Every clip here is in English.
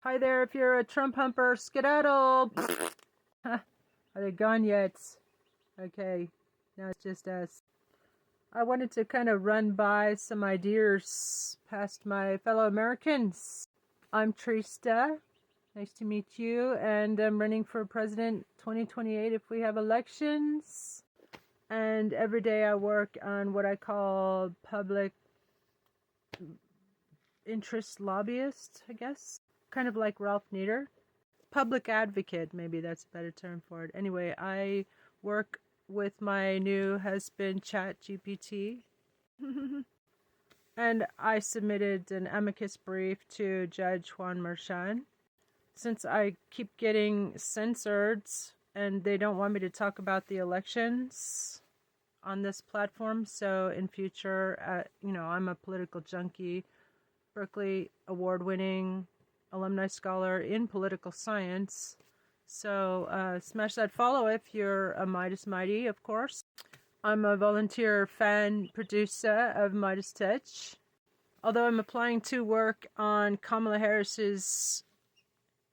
Hi there, if you're a Trump humper, skedaddle! Are they gone yet? Okay, now it's just us. I wanted to kind of run by some ideas past my fellow Americans. I'm Trista. Nice to meet you, and I'm running for president 2028 if we have elections. And every day I work on what I call public interest lobbyist, I guess. Kind of like Ralph Nader. Public advocate, maybe that's a better term for it. Anyway, I work with my new husband, ChatGPT. And I submitted an amicus brief to Judge Juan Merchan. Since I keep getting censored and they don't want me to talk about the elections on this platform, so in future, I'm a political junkie, Berkeley award-winning alumni scholar in political science. So smash that follow if you're a Midas Mighty, of course. I'm a volunteer fan producer of Midas Touch. Although I'm applying to work on Kamala Harris's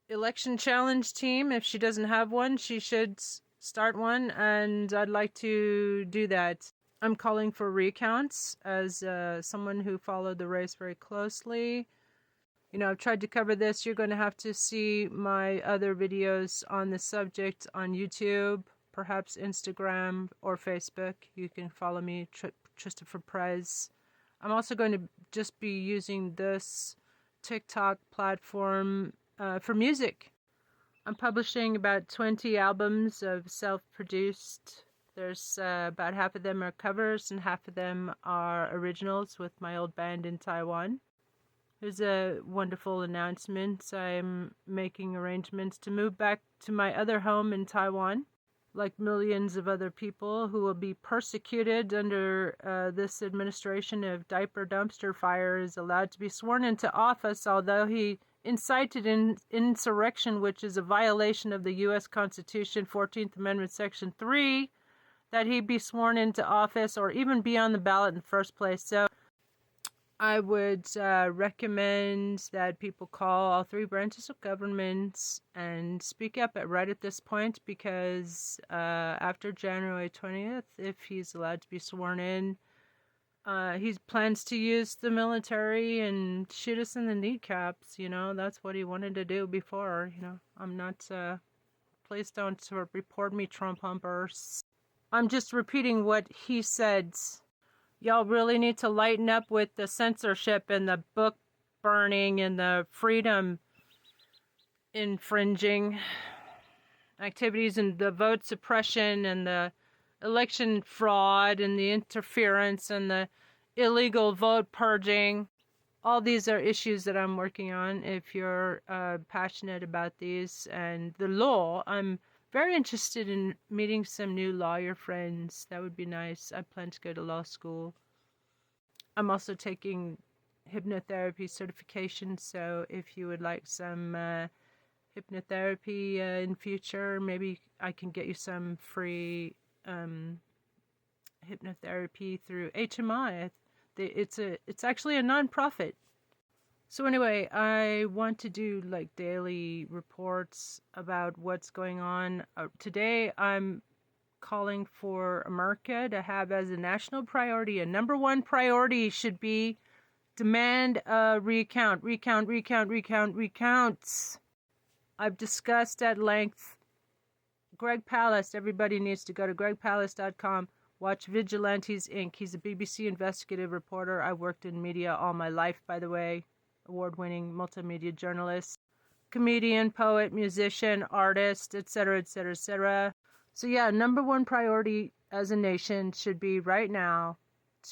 election challenge team. If she doesn't have one, she should start one, and I'd like to do that. I'm calling for recounts as someone who followed the race very closely. I've tried to cover this. You're going to have to see my other videos on the subject on YouTube, perhaps Instagram or Facebook. You can follow me, Christopher Prez. I'm also going to just be using this TikTok platform for music. I'm publishing about 20 albums of self-produced. There's about half of them are covers and half of them are originals with my old band in Taiwan. There's a wonderful announcement. I'm making arrangements to move back to my other home in Taiwan, like millions of other people who will be persecuted under this administration if Diaper Dumpster Fire is allowed to be sworn into office, although he incited insurrection, which is a violation of the U.S. Constitution, 14th Amendment, Section 3, that he be sworn into office or even be on the ballot in the first place. So I would recommend that people call all three branches of government and speak up right at this point, because after January 20th, if he's allowed to be sworn in, he plans to use the military and shoot us in the kneecaps. That's what he wanted to do before. I'm not, please don't report me, Trump humpers. I'm just repeating what he said. Y'all really need to lighten up with the censorship and the book burning and the freedom infringing activities and the vote suppression and the election fraud and the interference and the illegal vote purging. All these are issues that I'm working on. If you're passionate about these and the law, I'm very interested in meeting some new lawyer friends. That would be nice. I plan to go to law school. I'm also taking hypnotherapy certification, so if you would like some hypnotherapy in future, maybe I can get you some free hypnotherapy through HMI. It's actually a non-profit. So anyway, I want to do like daily reports about what's going on. Today I'm calling for America to have as a national priority, a number one priority should be demand a recounts. I've discussed at length Greg Palast. Everybody needs to go to gregpalast.com. Watch Vigilantes Inc. He's a BBC investigative reporter. I've worked in media all my life, by the way. Award-winning multimedia journalist, comedian, poet, musician, artist, etc., etc., etc. So yeah, number one priority as a nation should be right now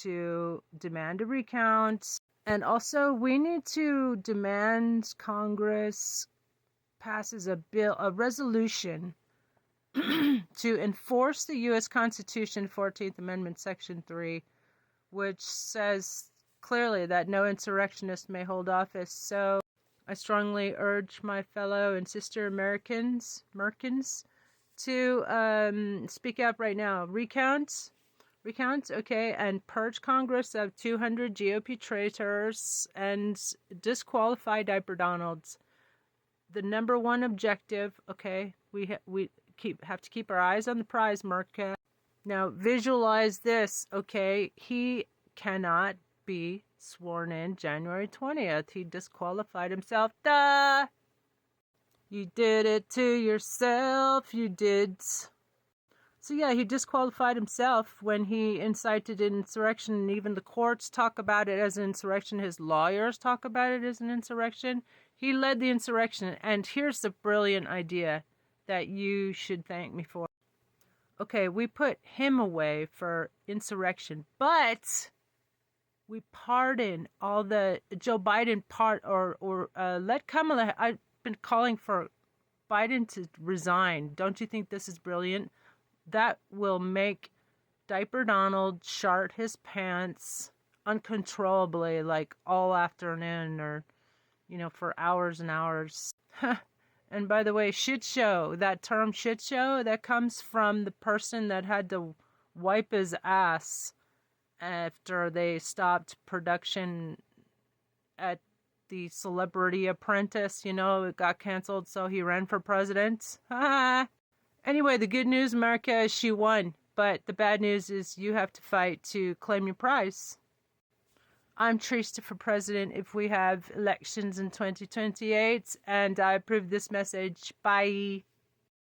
to demand a recount. And also we need to demand Congress passes a resolution to enforce the U.S. Constitution, 14th Amendment, Section 3, which says clearly that no insurrectionist may hold office. So I strongly urge my fellow and sister Americans to speak up right now. Recount, okay, and purge Congress of 200 GOP traitors and disqualify Diaperdonalds. the number one objective, okay? We have to keep our eyes on the prize, America. Now visualize this, okay? He cannot be sworn in January 20th. He disqualified himself. Duh! You did it to yourself, you did. So yeah, he disqualified himself when he incited an insurrection, and even the courts talk about it as an insurrection. His lawyers talk about it as an insurrection. He led the insurrection, and here's the brilliant idea that you should thank me for. Okay, we put him away for insurrection, but we pardon all the Joe Biden let Kamala. I've been calling for Biden to resign. Don't you think this is brilliant? That will make Diaper Donald shart his pants uncontrollably, like all afternoon, or for hours and hours. And by the way, shit show, that term shit show, that comes from the person that had to wipe his ass after they stopped production at the Celebrity Apprentice. It got canceled, so he ran for president. Anyway, the good news, America, is she won. But the bad news is you have to fight to claim your prize. I'm Trista for president if we have elections in 2028, and I approve this message. Bye.